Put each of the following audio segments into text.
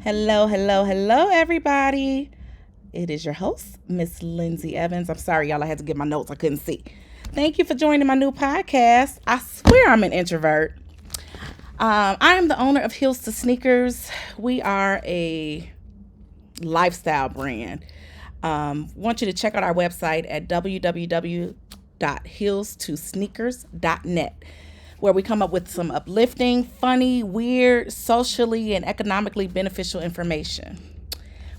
Hello, hello, hello, everybody. It is your host, Miss Lindsay Evans. I'm sorry, y'all. I had to get my notes. I couldn't see. Thank you for joining my new podcast. I swear I'm an introvert. I am the owner of Heels to Sneakers. We are a lifestyle brand. Want you to check out our website at www.heelstosneakers.net, where we come up with some uplifting, funny, weird, socially, and economically beneficial information.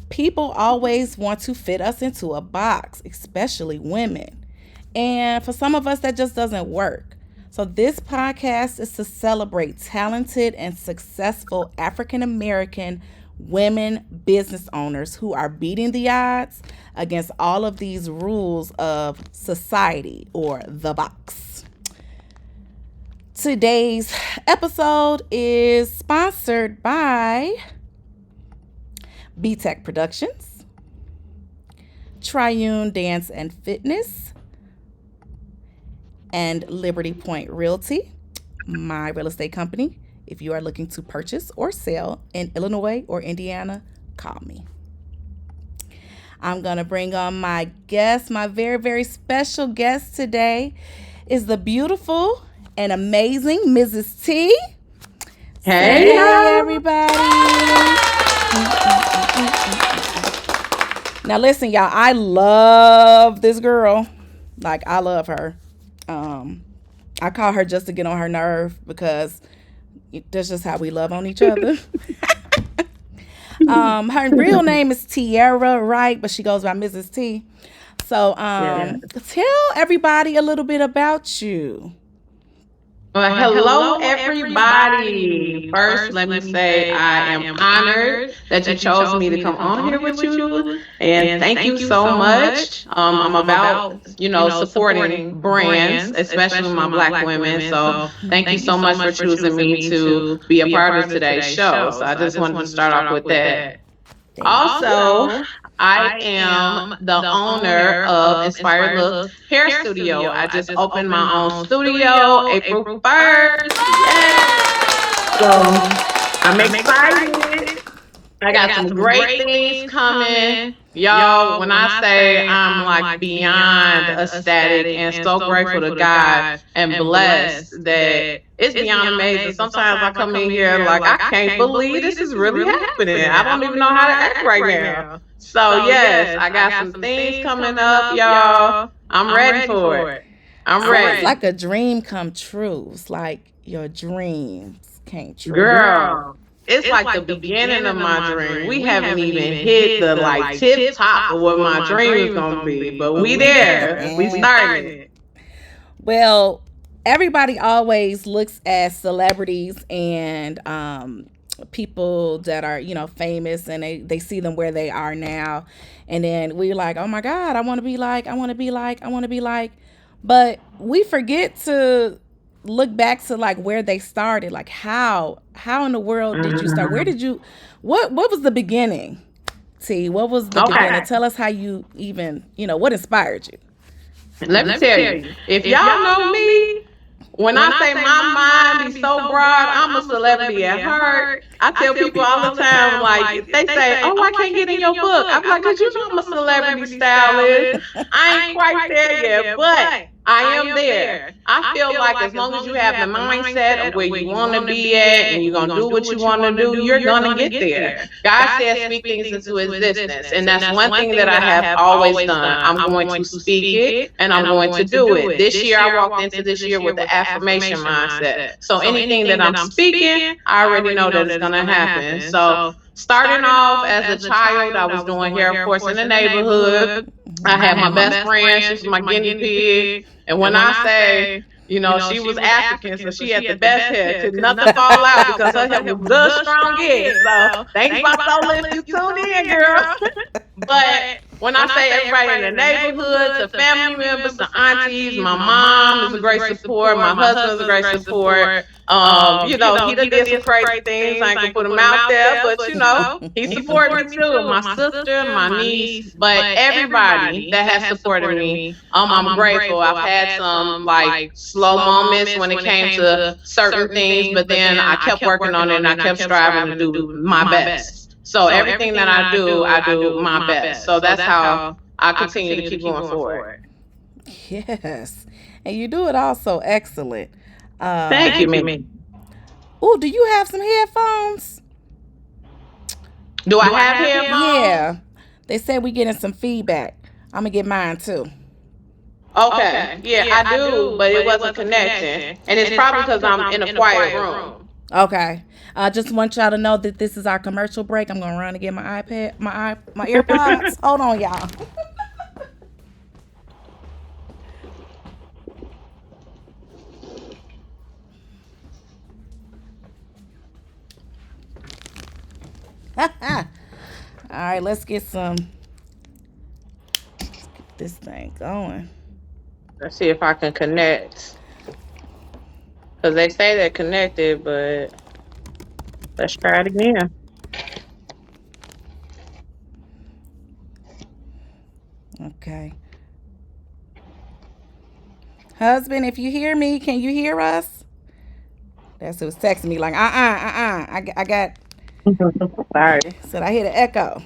People always want to fit us into a box, especially women. And for some of us, that just doesn't work. So, this podcast is to celebrate talented and successful African American women business owners who are beating the odds against all of these rules of society or the box. Today's episode is sponsored by B-Tech Productions, Triune Dance and Fitness, and Liberty Point Realty, my real estate company. If you are looking to purchase or sell in Illinois or Indiana, call me. I'm going to bring on my guest. My very, very special guest today is the beautiful and amazing Mrs. T. Hey, everybody. Now listen, y'all, I love this girl. Like, I love her. I call her just to get on her nerve because that's just how we love on each other. Her real name is Tiara, right? But she goes by Mrs. T. So tell everybody a little bit about you. Hello, everybody. First, let me say I am honored that you chose me to come on here with you, and thank you so much. I'm about, supporting brands, especially my Black women. So thank you so much for choosing me to be a part of today's show. So I just wanted to start off with that. Also, I am the owner of Inspired Look Hair Studio. I just opened my own studio April 1st. Yes! So I'm excited. I got some great things coming. Y'all, when I say I'm like beyond ecstatic and so grateful to God and blessed that it's beyond amazing. Sometimes I come in here like I can't believe this is really happening. I don't even know how to act right now. So yes, I got some things coming up, y'all. I'm ready for it. I'm ready. It's like a dream come true. It's like your dreams came true. Girl. It's like the beginning of my dream. We haven't even hit the tip top of what my dream is gonna be, but we there. We started. Well, everybody always looks at celebrities and people that are, famous, and they see them where they are now, and then we're like, oh my God, I want to be like, but we forget to look back to like where they started, like how in the world did you start? Where did you, what was the beginning? T, what was the beginning? Tell us how you even, what inspired you? Let me tell you, if y'all know me, when I say my mind be so broad, I'm a celebrity at heart. I tell people all the time, like, they say, oh, I can't get in your book. I'm like, because you know I'm a celebrity stylist. I ain't quite there yet, but I am there. I feel like as long as you have the mindset of where you want to be at and you're going to do what you want to do, you're going to get there. God says speak things into existence. And that's one thing that I have always done. I'm going to speak it and I'm going to do it. This year, I walked into this year with the affirmation mindset. So anything that I'm speaking, I already know that it's going to happen. So starting off as a child, I was doing hair, of course, in the neighborhood. I had my best friend. She was my guinea pig. And when I say, she was African, so she had the best hair. Could nothing fall out because her hair was good, strong head. So thanks for so if you tuned in, girl. But when I say everybody in the neighborhood, to family members, to aunties, my mom is a great support. My husband is a great support. He done did some crazy things. I ain't gonna put him out there, but he supported me too. My sister, my niece, but everybody that has supported me, I'm grateful. I've had some slow moments when it came to certain things, but then I kept working on it and I kept striving to do my best. So everything that I do my best. So that's how I continue to keep going forward. Yes. And you do it also excellent. Thank you, Minnie. Oh, do you have some headphones? Do I have headphones? Yeah. They said we getting some feedback. I'm gonna get mine too. Okay. Yeah, I do, but it wasn't connecting. And it's probably because I'm in a quiet room. Okay. I just want y'all to know that this is our commercial break. I'm gonna run and get my iPad, my AirPods. Hold on, y'all. All right, let's get this thing going. Let's see if I can connect. Because they say they're connected, but let's try it again. Okay. Husband, if you hear me, can you hear us? That's who was texting me like, I got, Sorry. said I hear the echo.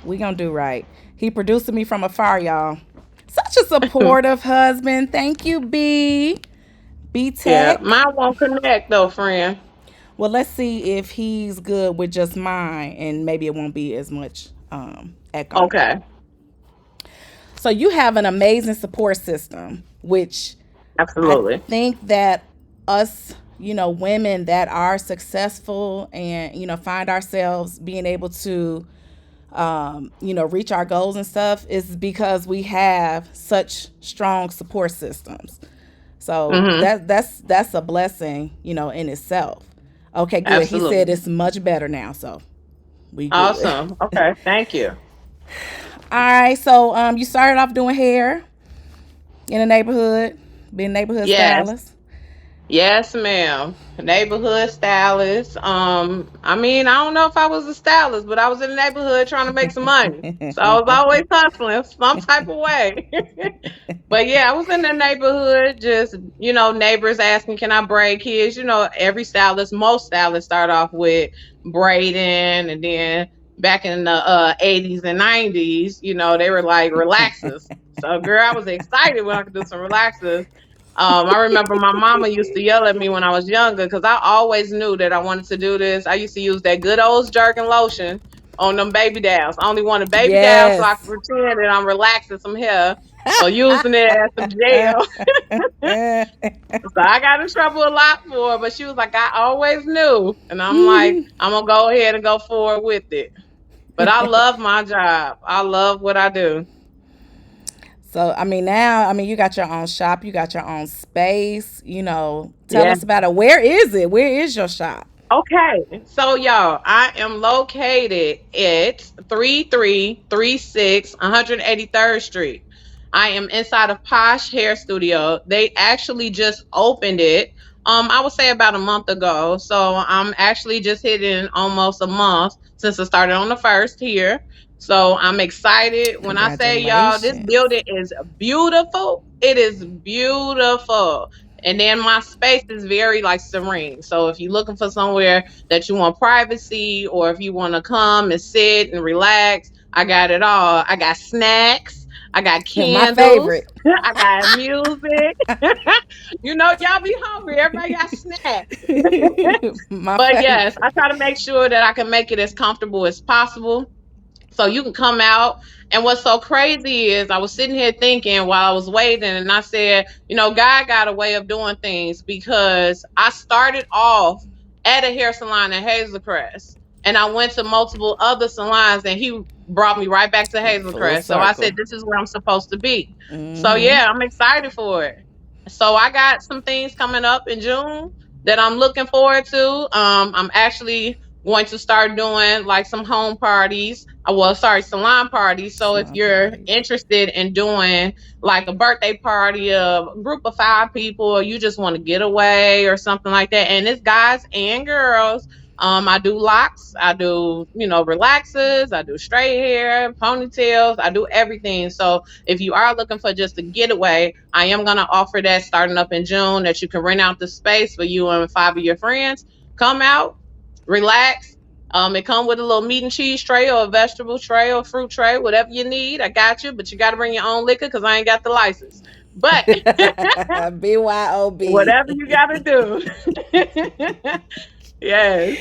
We gonna do right. He producing me from afar, y'all. Such a supportive husband. Thank you, B Yeah, Tech. mine won't connect though, friend. Well, let's see if he's good with just mine, and maybe it won't be as much echo. Okay. So you have an amazing support system, which I Absolutely. think that us, women that are successful and find ourselves being able to reach our goals and stuff is because we have such strong support systems. So Mm-hmm. that's a blessing, in itself. Okay, good. He said Absolutely. it's much better now, so we good. Awesome. Okay. Thank you. All right, so you started off doing hair in the neighborhood, being neighborhood Yes. stylist. Yes, ma'am. Neighborhood stylist. I mean, I don't know if I was a stylist, but I was in the neighborhood trying to make some money. So I was always hustling some type of way. But yeah, I was in the neighborhood, just, neighbors asking, can I braid kids? Every stylist, most stylists start off with braiding, and then back in the 80s and 90s, they were like relaxers. So girl, I was excited when I could do some relaxers. I remember my mama used to yell at me when I was younger because I always knew that I wanted to do this. I used to use that good old jerkin lotion on them baby dolls. I only wanted baby dolls so I Yes. could pretend that I'm relaxing some hair or using it as some gel. So I got in trouble a lot for it, but she was like, I always knew. And I'm like, I'm going to go ahead and go forward with it. But I love my job. I love what I do. So you got your own shop, you got your own space. Tell Yeah. us about it. Where is it? Where is your shop? Okay, so y'all, I am located at 3336 183rd Street. I am inside of Posh Hair Studio. They actually just opened it. I would say about a month ago. So I'm actually just hitting almost a month since I started on the first here. So I'm excited. When I say y'all, this Congratulations. building is beautiful. It is beautiful. And then my space is very like serene. So if you're looking for somewhere that you want privacy, or if you want to come and sit and relax, I got it all. I got snacks, I got My candles, favorite. I got music. Y'all be hungry. Everybody got snacks. My But yes, favorite. I try to make sure that I can make it as comfortable as possible so you can come out. And what's so crazy is I was sitting here thinking while I was waiting, and I said, God got a way of doing things, because I started off at a hair salon in Hazel Crest, and I went to multiple other salons, and he brought me right back to Hazel Full Crest. So I said, circle. this is where I'm supposed to be. So Mm-hmm. yeah, I'm excited for it. So I got some things coming up in June that I'm looking forward to. I'm actually going to start doing like some home parties. Well, sorry, salon parties. So if Slime you're parties. interested in doing like a birthday party of a group of 5 people, or you just want to get away or something like that, and it's guys and girls. I do locks, I do, relaxers, I do straight hair, ponytails, I do everything. So if you are looking for just a getaway, I am going to offer that starting up in June, that you can rent out the space for you and 5 of your friends. Come out, relax. It come with a little meat and cheese tray or a vegetable tray or fruit tray, whatever you need. I got you, but you got to bring your own liquor because I ain't got the license. But whatever you got BYOB. to do. Yes.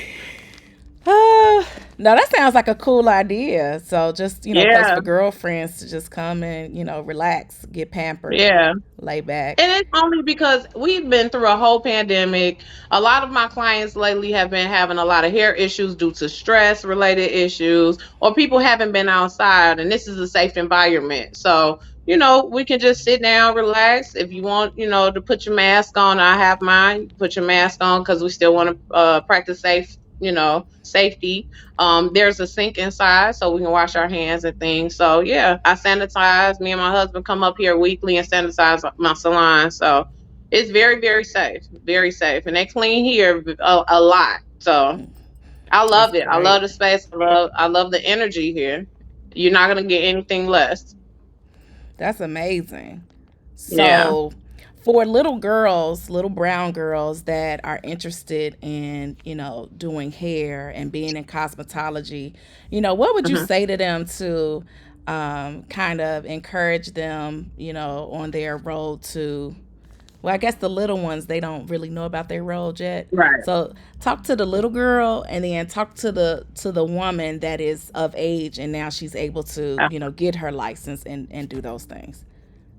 No, that sounds like a cool idea. So just, place Yeah. for girlfriends to just come and, relax, get pampered, Yeah. lay back. And it's only because we've been through a whole pandemic. A lot of my clients lately have been having a lot of hair issues due to stress related issues, or people haven't been outside, and this is a safe environment. So, we can just sit down, relax. If you want, to put your mask on, I have mine. Put your mask on because we still want to practice safety. There's a sink inside so we can wash our hands and things. So yeah, I sanitize. Me and my husband come up here weekly and sanitize my salon. So it's very, very safe, very safe, and they clean here a lot. So I That's love it. I love great. the space. I love the energy here. You're not gonna get anything less. That's amazing. Yeah. So, for little girls, little brown girls that are interested in, doing hair and being in cosmetology, what would you Hmm. say to them to kind of encourage them, on their road to, well, I guess the little ones, they don't really know about their road yet. Right. So talk to the little girl and then talk to the woman that is of age and now she's able to, get her license and do those things.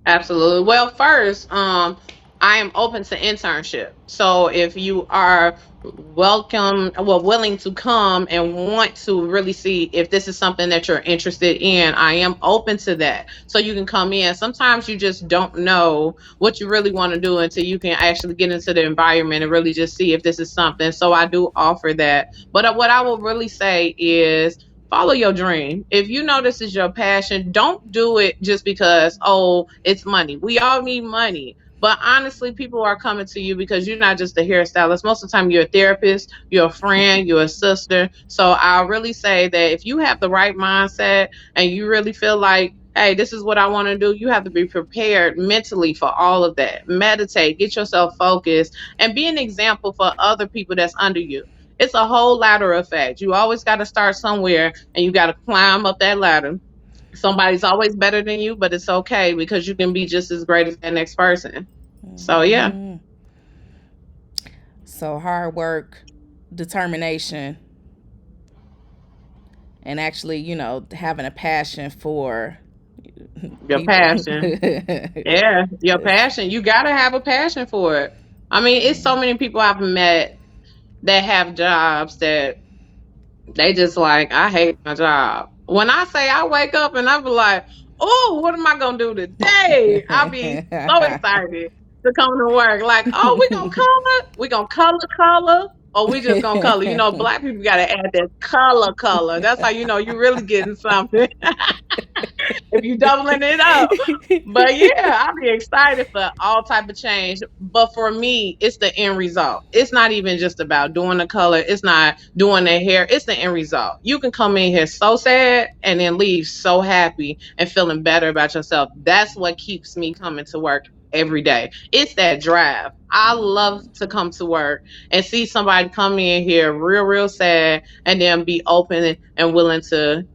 Absolutely. Well, first, I am open to internship. So if you are willing to come and want to really see if this is something that you're interested in, I am open to that. So you can come in. Sometimes you just don't know what you really want to do until you can actually get into the environment and really just see if this is something. So I do offer that. But what I will really say is follow your dream. If you know this is your passion, don't do it just because, oh, it's money. We all need money. But honestly, people are coming to you because you're not just a hairstylist. Most of the time, you're a therapist, you're a friend, you're a sister. So I'll really say that if you have the right mindset and you really feel like, hey, this is what I want to do, you have to be prepared mentally for all of that. Meditate, get yourself focused, and be an example for other people that's under you. It's a whole ladder effect. You always got to start somewhere and you got to climb up that ladder. Somebody's always better than you, but it's okay because you can be just as great as that next person. So yeah. Hmm. So hard work, determination, and actually, having a passion for Your people. passion. Yeah, your passion. You got to have a passion for it. I mean, it's so many people I've met that have jobs that they just like, I hate my job. When I say I wake up and I be like, oh, what am I gonna do today? I'll be so excited to come to work. Like, oh, we gonna color, or we just gonna color. Black people gotta add that color. That's how you know you really getting something if you doubling it up. But yeah, I'll be excited for all type of change. But for me, it's the end result. It's not even just about doing the color. It's not doing the hair. It's the end result. You can come in here so sad and then leave so happy and feeling better about yourself. That's what keeps me coming to work every day. It's that drive. I love to come to work and see somebody come in here real, real sad and then be open and willing to,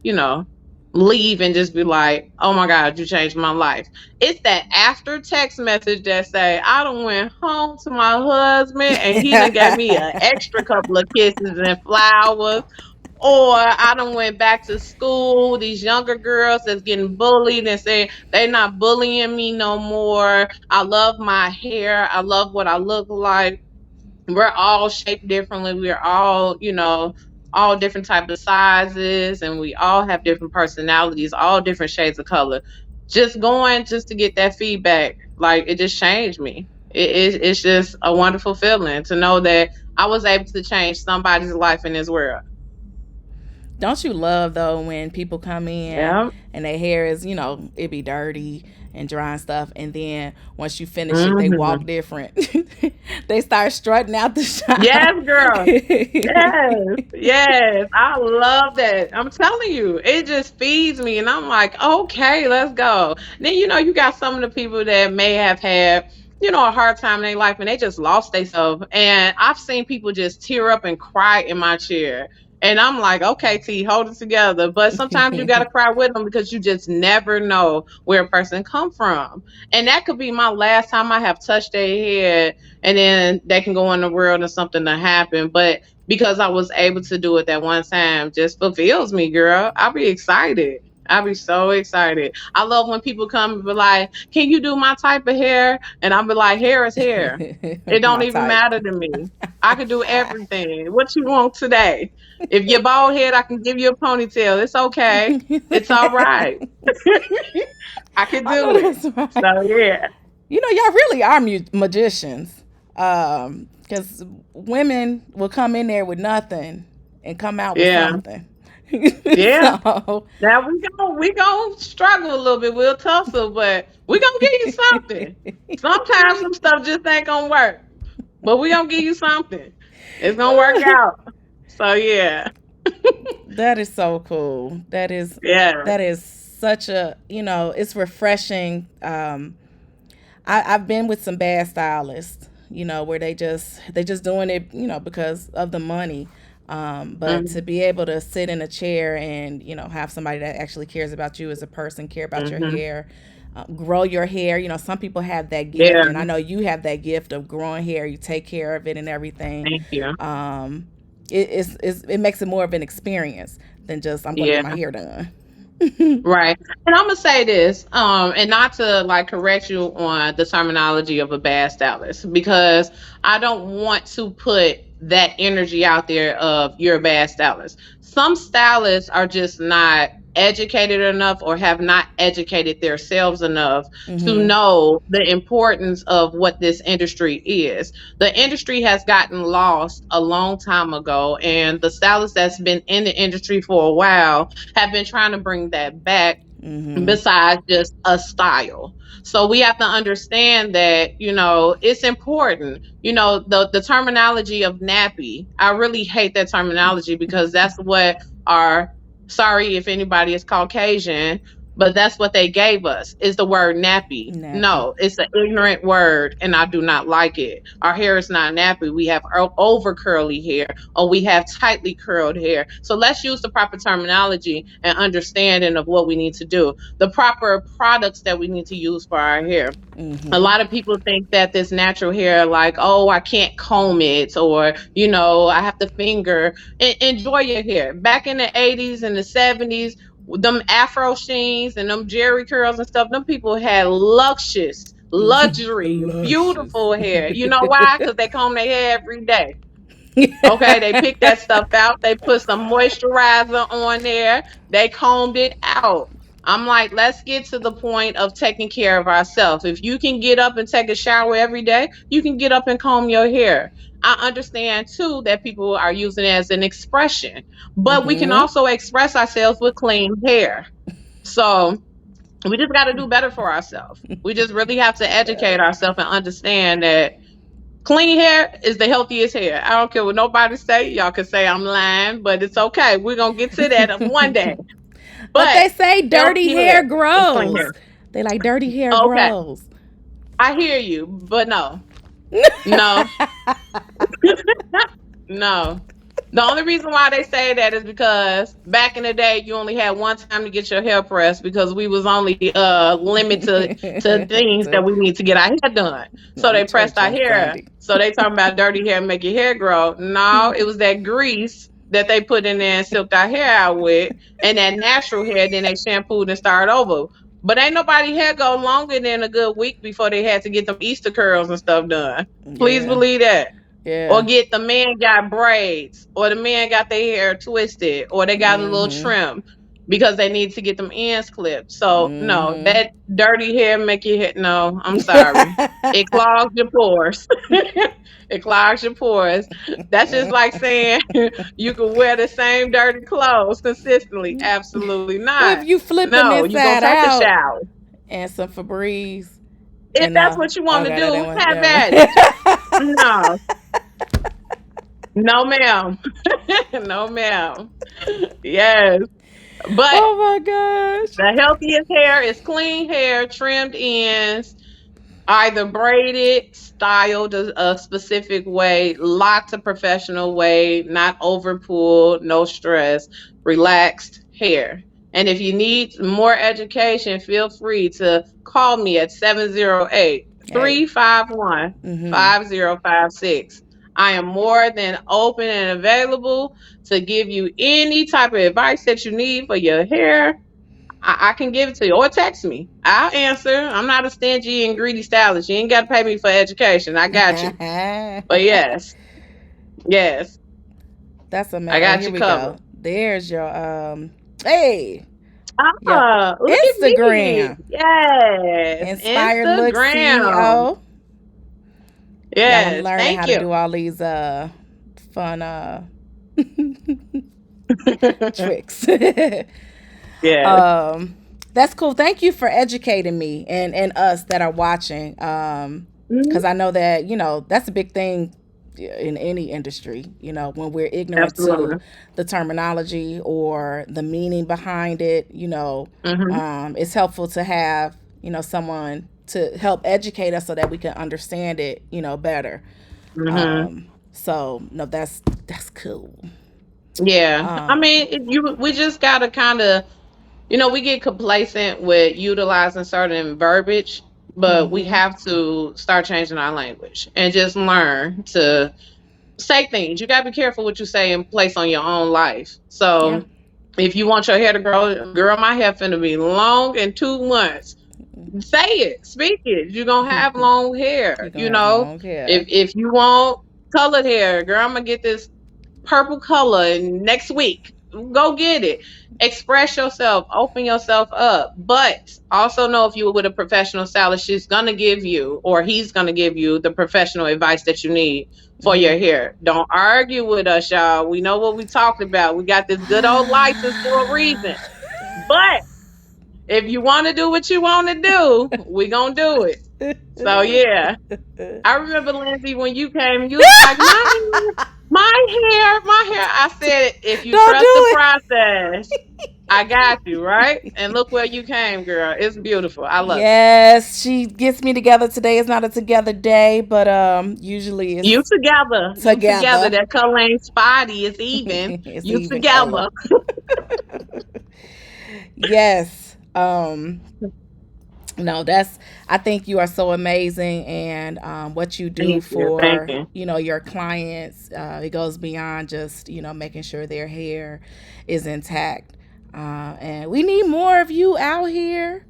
leave and just be like, oh my God, you changed my life. It's that after text message that say, I done went home to my husband and he done gave me an extra couple of kisses and flowers. Or I done went back to school. These younger girls that's getting bullied and say they not bullying me no more. I love my hair. I love what I look like. We're all shaped differently. We're all, all different type of sizes, and we all have different personalities, all different shades of color. Just going just to get that feedback, like it just changed me. It's just a wonderful feeling to know that I was able to change somebody's life in this world. Don't you love though when people come in Yeah. and their hair is, it be dirty and dry and stuff, and then once you finish it, they walk Hmm. different. They start strutting out the Yes, shop. girl. Yes, yes, I love that. I'm telling you, it just feeds me, and I'm like, okay, let's go. Then you got some of the people that may have had, a hard time in their life and they just lost themselves. And I've seen people just tear up and cry in my chair. And I'm like, okay, T, hold it together. But sometimes you gotta cry with them because you just never know where a person come from. And that could be my last time I have touched their head, and then they can go in the world and something to happen. But because I was able to do it that one time just fulfills me, girl. I'll be excited. I'll be so excited. I love when people come and be like, can you do my type of hair? And I'll be like, hair is hair. It don't My even type. matter to me. I can do everything. What you want today? If you're bald head, I can give you a ponytail. It's okay. It's all right. I can I know do it. that's right. So yeah. Y'all really are magicians. Because women will come in there with nothing and come out with Yeah. something. Yeah. So, Now we gonna struggle a little bit. We'll tussle, but we gonna give you something. Sometimes some stuff just ain't gonna work, but we gonna give you something. It's gonna work out. So yeah, that is so cool. yeah, That is such a, it's refreshing. I've been with some bad stylists, where they just doing it, because of the money. But to mm-hmm, be able to sit in a chair and have somebody that actually cares about you as a person, care about your mm-hmm, hair, grow your hair. Some people have that yeah. gift, and I know you have that gift of growing hair. You take care of it and everything. Thank you. Um, it makes it more of an experience than just I'm going to Yeah. get my hair done. Right. And I'm gonna say this, and not to like correct you on the terminology of a bad stylist, because I don't want to put that energy out there of you're a bad stylist. Some stylists are just not educated enough or have not educated themselves enough to Hmm. know the importance of what this industry is. The industry has gotten lost a long time ago, and the stylists that's been in the industry for a while have been trying to bring that back Hmm. besides just a style. So we have to understand that, it's important. The terminology of nappy, I really hate that terminology because that's what our, sorry if anybody is Caucasian, but that's what they gave us is the word nappy. Nappy. No, it's an ignorant word and I do not like it. Our hair is not nappy. We have over curly hair or we have tightly curled hair. So let's use the proper terminology and understanding of what we need to do, the proper products that we need to use for our hair. A Hmm. lot of people think that this natural hair, like, oh, I can't comb it, or, I have to finger. Enjoy your hair. Back in the 80s and the 70s, them Afro sheens and them Jerry curls and stuff, them people had luxury, Luscious. beautiful hair. You know why? Because they comb their hair every day. Okay, they picked that stuff out. They put some moisturizer on there. They combed it out. I'm like, let's get to the point of taking care of ourselves. If you can get up and take a shower every day, you can get up and comb your hair. I understand too that people are using it as an expression, but we can Hmm. also express ourselves with clean hair. So we just got to do better for ourselves. We just really have to educate ourselves and understand that clean hair is the healthiest hair. I don't care what nobody say. Y'all can say I'm lying, but it's okay. We're gonna get to that one day. But But they say dirty healthy hair hair is clean grows. hair. They like dirty hair Okay, grows. I hear you, but no, no, no. The only reason why they say that is because back in the day you only had one time to get your hair pressed because we was only limited to things that So, we need to get our hair done. So going they to pressed church our on hair. Sunday. So they talking about dirty hair make your hair grow. No, it was that grease that they put in there and silked our hair out with, and that natural hair. Then they shampooed and started over. But ain't nobody hair go longer than a good week before they had to get them Easter curls and stuff done. Please Yeah. believe that. Or Yeah. get the man got braids, or the man got their hair twisted, or they got a little Hmm. trim because they need to get them ends clipped. So no, Hmm. that dirty hair make your hair. No, I'm sorry. It clogs your pores. It clogs your pores. That's just like saying you can wear the same dirty clothes consistently. Absolutely Well, if not. you flip them No, you gonna inside take a out shower. and some Febreze, If and that's what you want to okay, that do, ain't one. have Never at it. mind. No, no, ma'am. No, ma'am. Yes. But Oh my gosh. the healthiest hair is clean hair, trimmed ends, Either braided, styled a specific way, lots of professional way, not over pulled, no stress, relaxed hair. And if you need more education, feel free to call me at 708 Hey. 351 Mm-hmm. 5056. I am more than open and available to give you any type of advice that you need for your hair. I can give it to you or text me. I'll answer. I'm not a stingy and greedy stylist. You ain't got to pay me for education. I got you. But yes, yes, That's I amazing. Oh, got here you we go. covered. There's your hey, your Look at me. Instagram. Yes, Inspired Look Instagram. CEO. Yeah, I'm Yes, learning how thank to you. do all these fun tricks. Yes. um that's cool. Thank you for educating me and us that are watching. Because Mhm. I know that, that's a big thing in any industry, when we're ignorant to Absolutely. the terminology or the meaning behind it. Hmm. It's helpful to have, someone to help educate us so that we can understand it, better. Hmm. So no, that's cool. Yeah. I um mean, we just gotta kind of, we get complacent with utilizing certain verbiage, but we mhm. have to start changing our language and just learn to say things. You gotta be careful what you say and place on your own life. Yeah. So if you want your hair to grow, girl, my hair finna be long in 2 months. Say it, speak it. You're gonna have long hair. You're gonna have long hair. If you want colored hair, girl, I'm gonna get this purple color next week. Go get it. Express yourself, open yourself up. But also know if you're with a professional stylist, she's gonna give you or he's gonna give you the professional advice that you need for Mhm. your hair. Don't argue with us, y'all. We know what we talked about. We got this good old license for a reason. But if you want to do what you want to do, we gonna do it. So yeah. I remember Lindsay when you came, you was like, my hair. I said, if you Don't trust the do process, I got you, right? And look where you came, girl. It's beautiful. I love it. Yes, she gets me together. Today is not a together day, but usually You it's together. You together. together. That color ain't spotty. It's even. It's You even color. together. Yes. No, that's, I think you are so amazing, and what you do Thank you. Thank for, you. your clients, it goes beyond just, making sure their hair is intact. And we need more of you out here,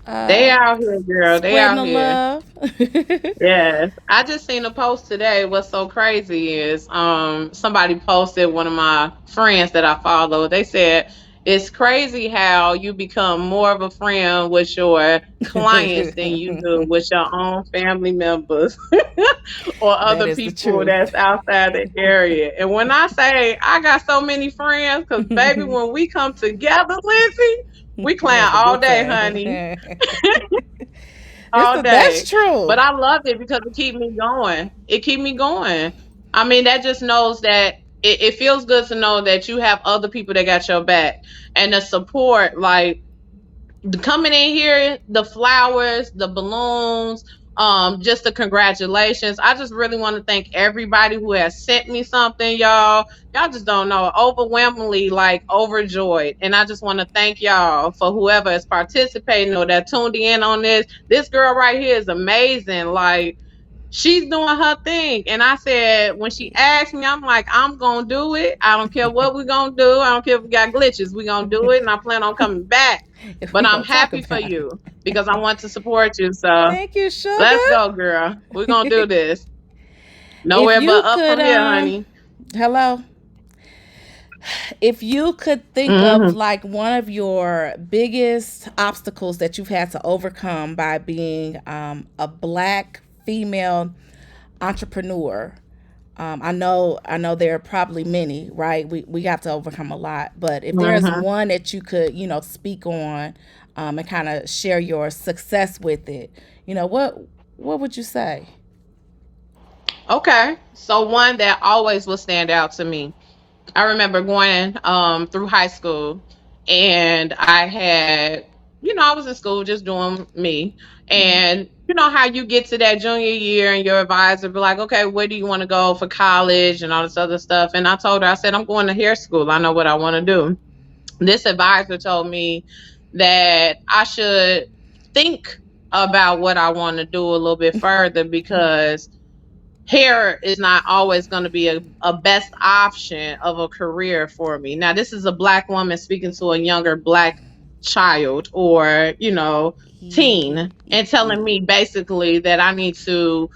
They uh, out here, girl. They spreading out the here. love. Yes. I just seen a post today. What's so crazy is somebody posted, one of my friends that I follow. They said it's crazy how you become more of a friend with your clients than you do with your own family members or That other is the people truth. that's outside the area. And when I say I got so many friends, because baby, when we come together, Lindsay, we We clown have a all good day, time. honey, It's all that's day. true. But I loved it because it keep me going. It keep me going. I mean, that just knows that it feels good to know that you have other people that got your back and the support. Like coming in here, the flowers, the balloons, just the congratulations. I just really want to thank everybody who has sent me something, y'all. Y'all just don't know, overwhelmingly like overjoyed. And I just want to thank y'all for whoever is participating or that tuned in on this. This girl right here is amazing. Like she's doing her thing. And I said, when she asked me, I'm like, I'm gonna do it. I don't care what we're gonna do. I don't care if we got glitches. We're gonna do it. And I plan on coming back. But We I'm gonna talk happy for about it. you because I want to support you. So Thank you, sugar. let's go, girl. We're gonna do this. If Nowhere but you up could, from here, honey. hello. If you could think of Hmm. like one of your biggest obstacles that you've had to overcome by being a black female entrepreneur. I know there are probably many, right? We have to overcome a lot, but if there's Hmm. one that you could, speak on, and kind of share your success with it, what would you say? Okay. So one that always will stand out to me. I remember going through high school and I had I was in school just doing me. And you know how you get to that junior year and your advisor be like, okay, where do you want to go for college and all this other stuff? And I told her, I said, I'm going to hair school. I know what I want to do. This advisor told me that I should think about what I want to do a little bit further because hair is not always going to be a best option of a career for me. Now, this is a black woman speaking to a younger black child or, teen and telling me basically that I need to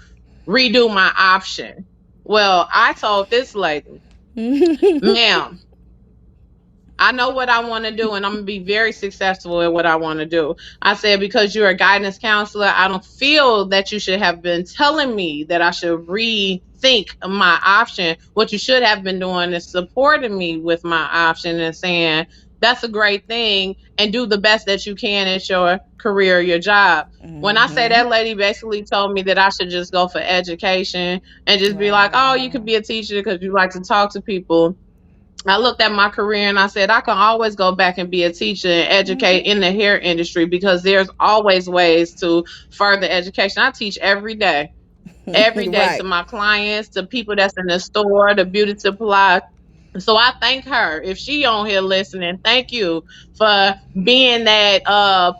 redo my option. Well, I told this lady, ma'am, I know what I want to do, and I'm going to be very successful at what I want to do. I said, because you're a guidance counselor, I don't feel that you should have been telling me that I should rethink my option. What you should have been doing is supporting me with my option and saying, that's a great thing, and do the best that you can at your career, your job. When I say that lady basically told me that I should just go for education and just be like, oh, you could Wow. be a teacher because you like to talk to people. I looked at my career and I said, I can always go back and be a teacher and educate in the hair industry because there's always ways to further education. I teach every day to Right. my clients, to people that's in the store, the beauty supply. So I thank her. If she on here listening, thank you for being that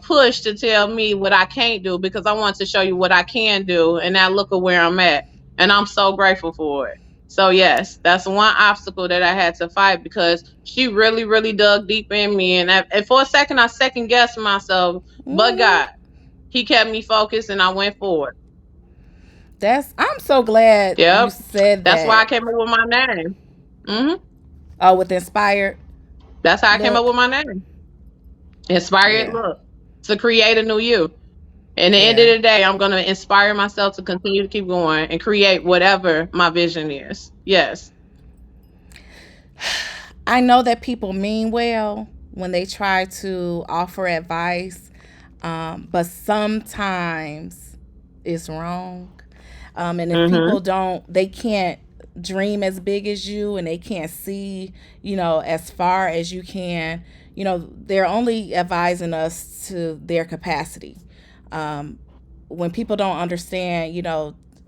push to tell me what I can't do because I want to show you what I can do. And now look at where I'm at. And I'm so grateful for it. So yes, that's one obstacle that I had to fight because she really, really dug deep in me. And for a second, I second guessed myself. But Hmm. God, He kept me focused, and I went forward. I'm so glad you Yep, said that's why I that. came up with my name. Oh, with inspired That's how I came up look. with my name. Inspired Yeah. look to create a new you. And at the end of Yeah. the day, I'm going to inspire myself to continue to keep going and create whatever my vision is. Yes. I know that people mean well when they try to offer advice, but sometimes it's wrong. And if Mm-hmm. people they can't dream as big as you and they can't see, as far as you can, they're only advising us to their capacity. Um, when people don't understand,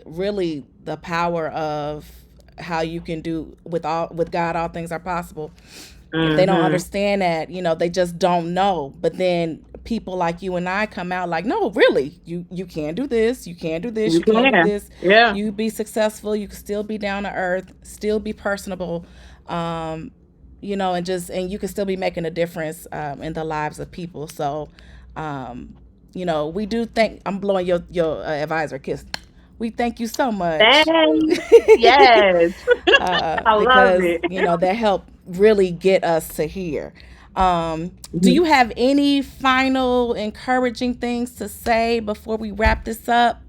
really the power of how you can do with God all things are possible. If they don't Mm-hmm. understand that, they just don't know. But then people like you and I come out like, no, really, you can do this, you can do this, You you can do can. this. Yeah. You be successful, you can still be down to earth, still be personable, um, and you can still be making a difference in the lives of people. So, um, we do thank. I'm blowing your advisor a kiss. We thank you so much. Thanks. Yes. I love Because it. that helped really get us to here. Do you have any final encouraging things to say before we wrap this up?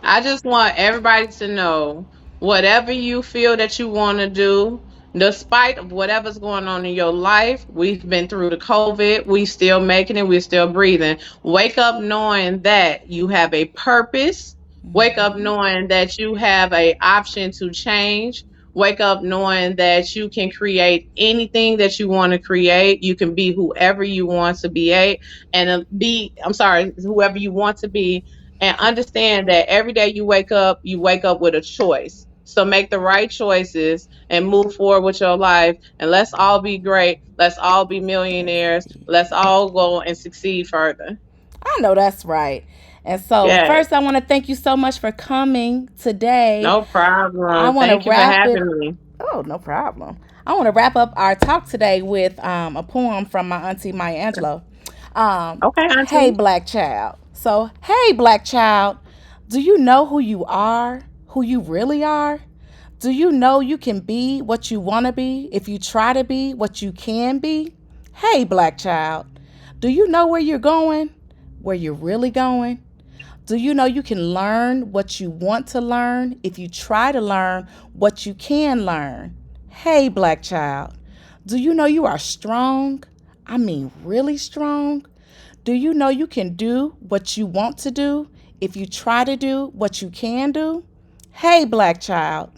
I just want everybody to know whatever you feel that you want to do, despite of whatever's going on in your life, we've been through the COVID, we still making it, we're still breathing. Wake up knowing that you have a purpose. Wake up knowing that you have a option to change. Wake up knowing that you can create anything that you want to create. You can be whoever you want to be I'm sorry, whoever you want to be, and understand that every day you wake up with a choice. So make the right choices and move forward with your life. And let's all be great. Let's all be Yes, millionaires. indeed. Let's all go and succeed further. I know that's right. And so, Yes, first, I want to thank you so much for coming today. no I problem. want to Thank you for wrap it. having me. Oh, no problem. I want to wrap up our talk today with a poem from my auntie Maya Angelou. Okay, Hey, Auntie. black child. So, hey, black child, do you know who you are? Who you really are? Do you know you can be what you want to be if you try to be what you can be? Hey, black child, do you know where you're going? Where you're really going? Do you know you can learn what you want to learn if you try to learn what you can learn? Hey, black child, do you know you are strong? I mean, really strong? Do you know you can do what you want to do if you try to do what you can do? Hey, black child,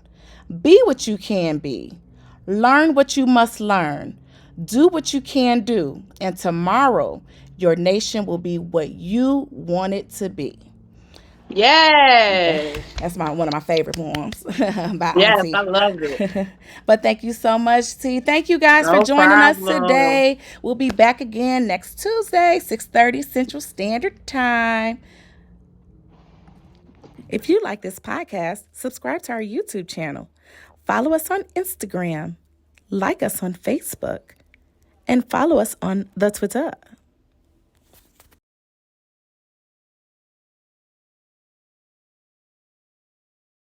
be what you can be. Learn what you must learn. Do what you can do. And tomorrow, Your nation will be what you want it to be. Yes. That's one of my favorite poems by Yes, Auntie. I love it. But thank you so much, T. Thank you guys for No joining us problem. today. We'll be back again next Tuesday, 6:30 Central Standard Time. If you like this podcast, subscribe to our YouTube channel. Follow us on Instagram. Like us on Facebook. And follow us on the Twitter.